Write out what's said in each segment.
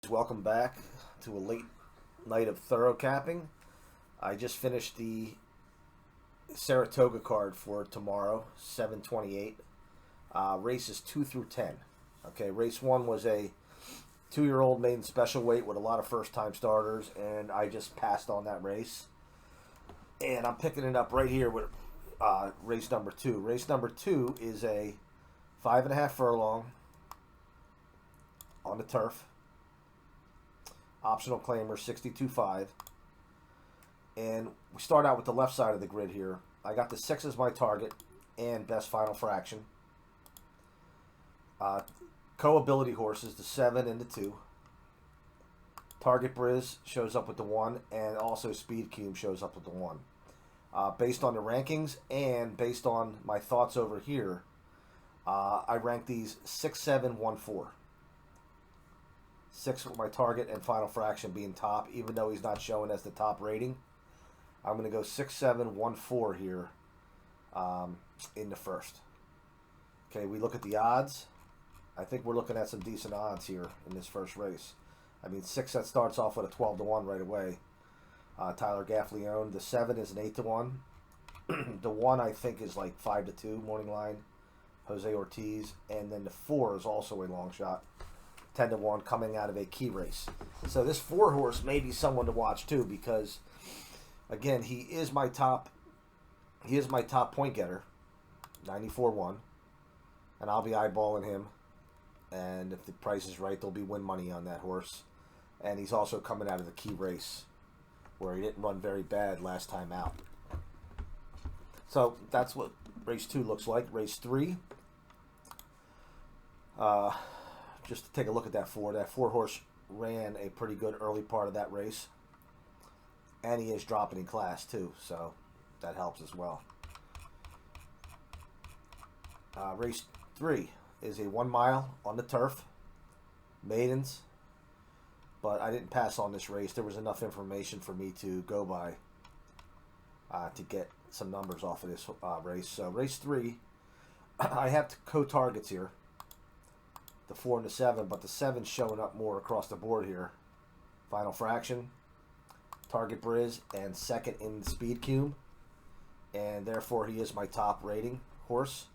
Welcome back to a late night of thorough capping. I just finished the Saratoga card for tomorrow, 728. Races 2 through 10. Okay, race 1 was a 2-year-old maiden special weight with a lot of first-time starters, and I just passed on that race. And I'm picking it up right here with race number 2. Race number 2 is a 5.5 furlong on the turf. Optional claimer 62.5. And we start out with the left side of the grid here. I got the 6 as my target and best final fraction. Co-ability horses, the 7 and the 2. Target Briz shows up with the 1, and also Speed Cube shows up with the 1. Based on the rankings and based on my thoughts over here, I rank these 6, 7, 1, 4. 6 with my target and final fraction being top, even though he's not showing as the top rating. I'm going to go 6, 7, 1, 4 here in the first. Okay, we look at the odds. I think we're looking at some decent odds here in this first race. I mean, 6 that starts off with a 12-1 right away. Tyler Gaffleone. The 7 is an 8-1. The 1 I think is like 5-2 morning line. Jose Ortiz. And then the 4 is also a long shot. 10-1 coming out of a key race. So this 4 horse may be someone to watch too, because again, he is my top point getter, 94-1, and I'll be eyeballing him. And if the price is right, there'll be win money on that horse. And he's also coming out of the key race where he didn't run very bad last time out. So that's what race 2 looks like. Race 3. Just to take a look at that 4. That 4 horse ran a pretty good early part of that race. And he is dropping in class too, so that helps as well. Race 3 is a 1 mile on the turf. Maidens. But I didn't pass on this race. There was enough information for me to go by to get some numbers off of this race. So race 3, I have co-targets here. The 4 and the 7, but the 7 showing up more across the board here. Final fraction, target Briz, and second in the Speed Cube. And therefore he is my top rating horse.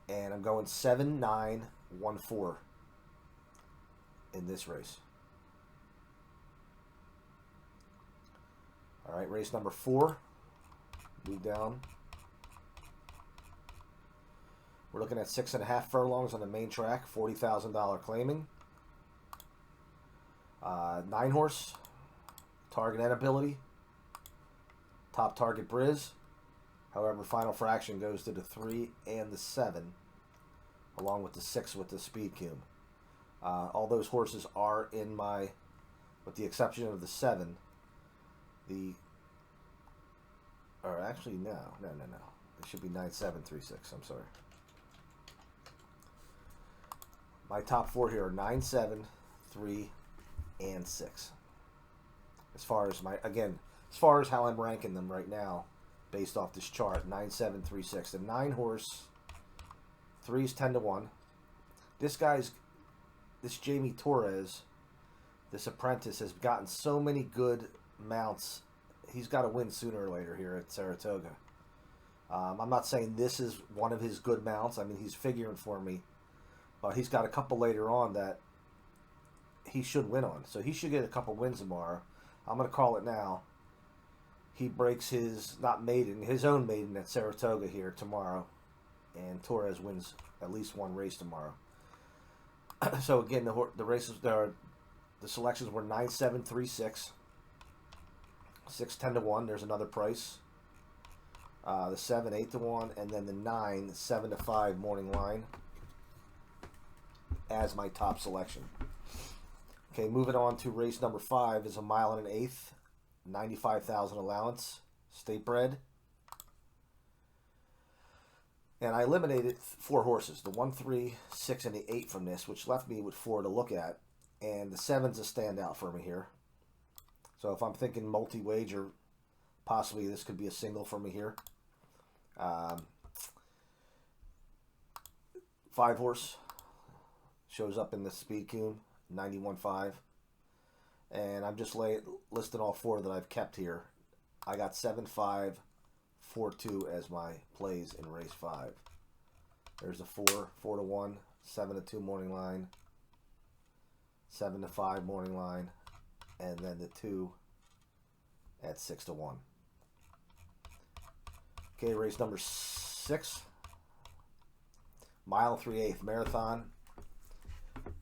And I'm going 7, 9, 1, 4 in this race. Alright, race number 4. Move down. We're looking at 6.5 furlongs on the main track, $40,000 claiming. 9 horse, target and ability. Top target Briz. However, final fraction goes to the 3 and the 7, along with the 6 with the Speed Cube. All those horses are in my, with the exception of the 7, or actually, no. It should be 9, 7, 3, 6. I'm sorry. My top 4 here are 9, 7, 3, and 6. As far as how I'm ranking them right now, based off this chart, 9, 7, 3, 6. The 9 horse, 3 is 10-1. This Jamie Torres, this apprentice, has gotten so many good mounts. He's got to win sooner or later here at Saratoga. I'm not saying this is one of his good mounts. I mean, he's figuring for me. But he's got a couple later on that he should win on. So he should get a couple wins tomorrow. I'm going to call it now. He breaks his own maiden at Saratoga here tomorrow. And Torres wins at least one race tomorrow. So again, the races, the selections were 9, 7, 3, 6. 6, 10-1. There's another price. The 7, 8-1. And then the 9, 7-5 morning line as my top selection. Okay, moving on to race number 5 is a 1 1/8, 95,000 allowance, state bred. And I eliminated 4 horses, the 1, 3, 6, and the 8 from this, which left me with 4 to look at. And the 7's a standout for me here. So if I'm thinking multi-wager, possibly this could be a single for me here. 5 horse shows up in the Speed Cube 91.5. And I'm just listing all four that I've kept here. I got 7-5, 4-2 as my plays in race 5. There's a 4-1, 7-2 morning line, 7-5 morning line, and then the 2 at 6-1. Okay, race number 6. Mile 3/8 marathon.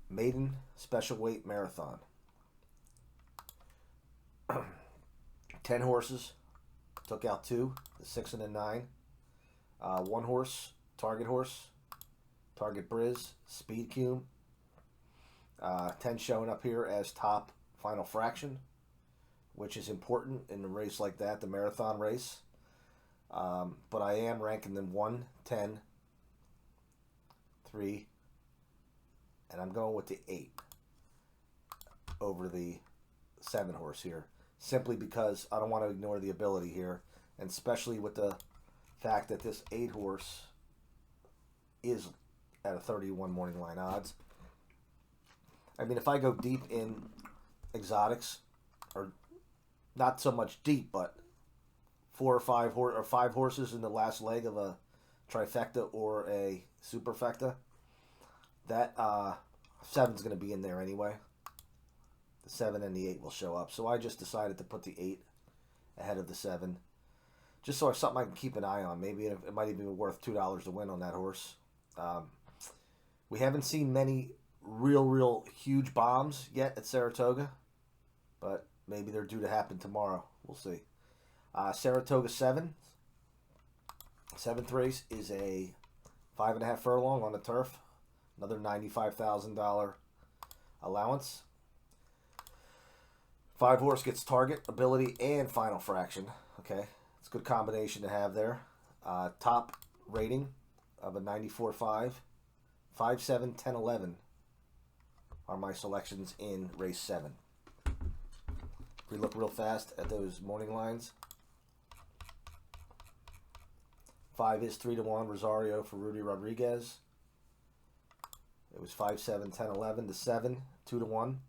Maiden special weight marathon. 10 horses. Took out 2, the 6 and the 9. 1 horse, Target Briz, Speed Cume. 10 showing up here as top final fraction, which is important in a race like that, the marathon race. But I am ranking them 1, 10, 3, and I'm going with the 8 over the 7 horse here, simply because I don't want to ignore the ability here, and especially with the fact that this 8 horse is at a 31 morning line odds. I mean, if I go deep in exotics, or not so much deep, but 4 or 5 horses in the last leg of a trifecta or a superfecta, that 7's going to be in there anyway. The 7 and the 8 will show up. So I just decided to put the 8 ahead of the 7, just so it's something I can keep an eye on. Maybe it might even be worth $2 to win on that horse. We haven't seen many real huge bombs yet at Saratoga, but maybe they're due to happen tomorrow. We'll see. Saratoga 7. 7th race is a 5.5 furlong on the turf. Another $95,000 allowance. 5 horse gets target, ability, and final fraction. Okay, it's a good combination to have there. Top rating of a 94.5. 5, 7, 10, 11 are my selections in race 7. If we look real fast at those morning lines, 5 is 3-1 Rosario for Rudy Rodriguez. It was 5, 7, 10, 11. The 7, 2-1.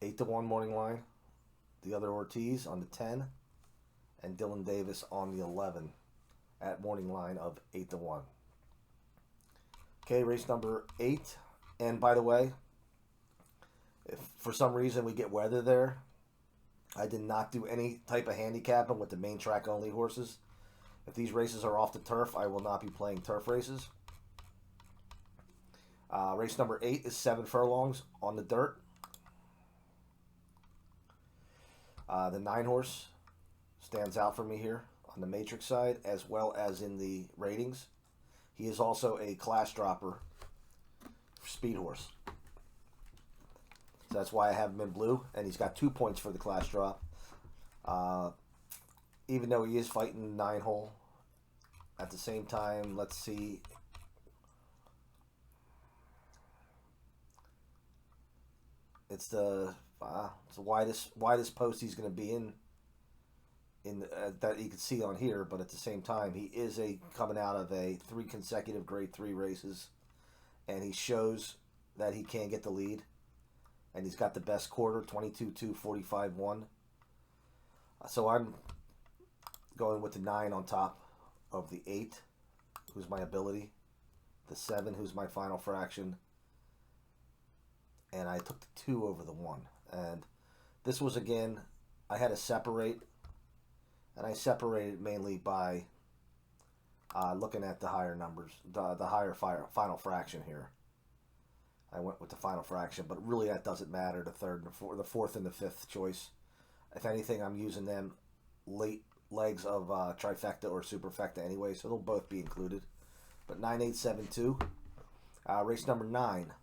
8-1 morning line. The other Ortiz on the 10. And Dylan Davis on the 11 at morning line of 8-1. Okay, race number 8. And by the way, if for some reason we get weather there, I did not do any type of handicapping with the main track only horses. If these races are off the turf, I will not be playing turf races. Race number 8 is 7 furlongs on the dirt. The 9 horse stands out for me here on the matrix side, as well as in the ratings. He is also a class dropper for speed horse. So that's why I have him in blue, and he's got 2 points for the class drop. Even though he is fighting 9 hole, at the same time, let's see. It's the widest post he's going to be in that you can see on here, but at the same time, he is coming out of 3 consecutive grade 3 races, and he shows that he can get the lead, and he's got the best quarter, 22-2, 45-1. So I'm going with the 9 on top of the 8, who's my ability, the 7, who's my final fraction, and I took the 2 over the 1. And this was, again, I had to separate, and I separated mainly by looking at the higher numbers, the higher final fraction here. I went with the final fraction, but really that doesn't matter, the 3rd and the 4th and the 5th choice. If anything, I'm using them late legs of trifecta or superfecta anyway, so they'll both be included. But 9, 8, 7, 2. Race number 9.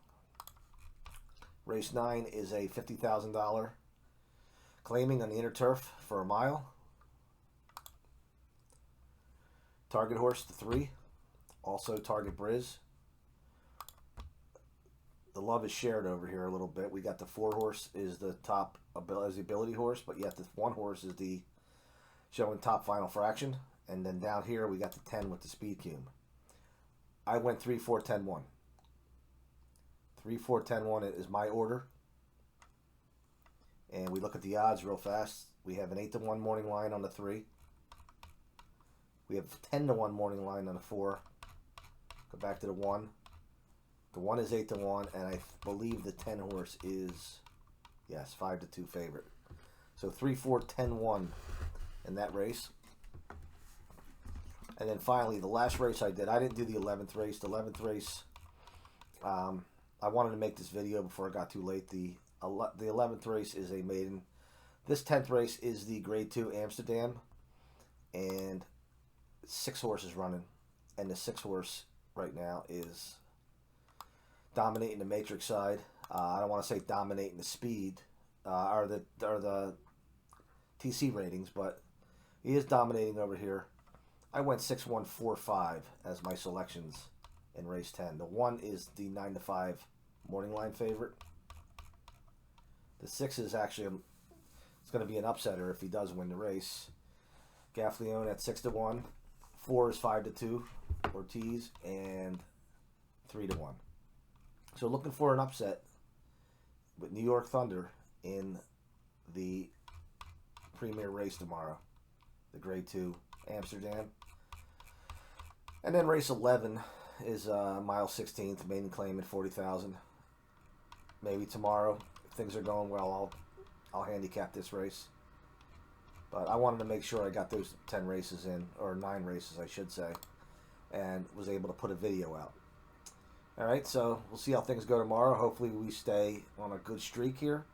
Race 9 is a $50,000 claiming on the inner turf for a mile. Target horse, the 3. Also Target Briz. The love is shared over here a little bit. We got the 4 horse is the top ability horse, but yet the 1 horse is the showing top final fraction. And then down here we got the 10 with the speed cube. I went 3, 4, 10, 1. 3, 4, 10, 1 is my order. And we look at the odds real fast. We have an 8-1 morning line on the 3. We have 10-1 morning line on the 4. Go back to the 1. The 1 is 8-1, and I believe the 10 horse is, yes, 5-2 favorite. So 3, 4, 10, 1 in that race. And then finally, the last race I didn't do the 11th race. The 11th race, I wanted to make this video before it got too late. The 11th race is a maiden. This 10th race is the Grade 2 Amsterdam, and 6 horses running, and the 6 horse right now is dominating the matrix side. I don't want to say dominating the speed or the TC ratings, but he is dominating over here. I went 6, 1, 4, 5 as my selections in race 10. The 1 is the 9-5 morning line favorite. The 6 is actually it's going to be an upsetter if he does win the race. Gaffleone at 6-1. 4 is 5-2 Ortiz, and 3-1. So looking for an upset with New York Thunder in the premier race tomorrow, the Grade 2 Amsterdam. And then race 11 is mile 16th, maiden claim at 40,000. Maybe tomorrow, if things are going well, I'll handicap this race. But I wanted to make sure I got those 10 races in, or 9 races I should say, and was able to put a video out. Alright, so we'll see how things go tomorrow. Hopefully we stay on a good streak here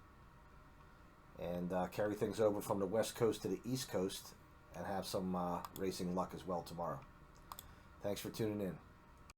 and carry things over from the West Coast to the East Coast and have some racing luck as well tomorrow. Thanks for tuning in.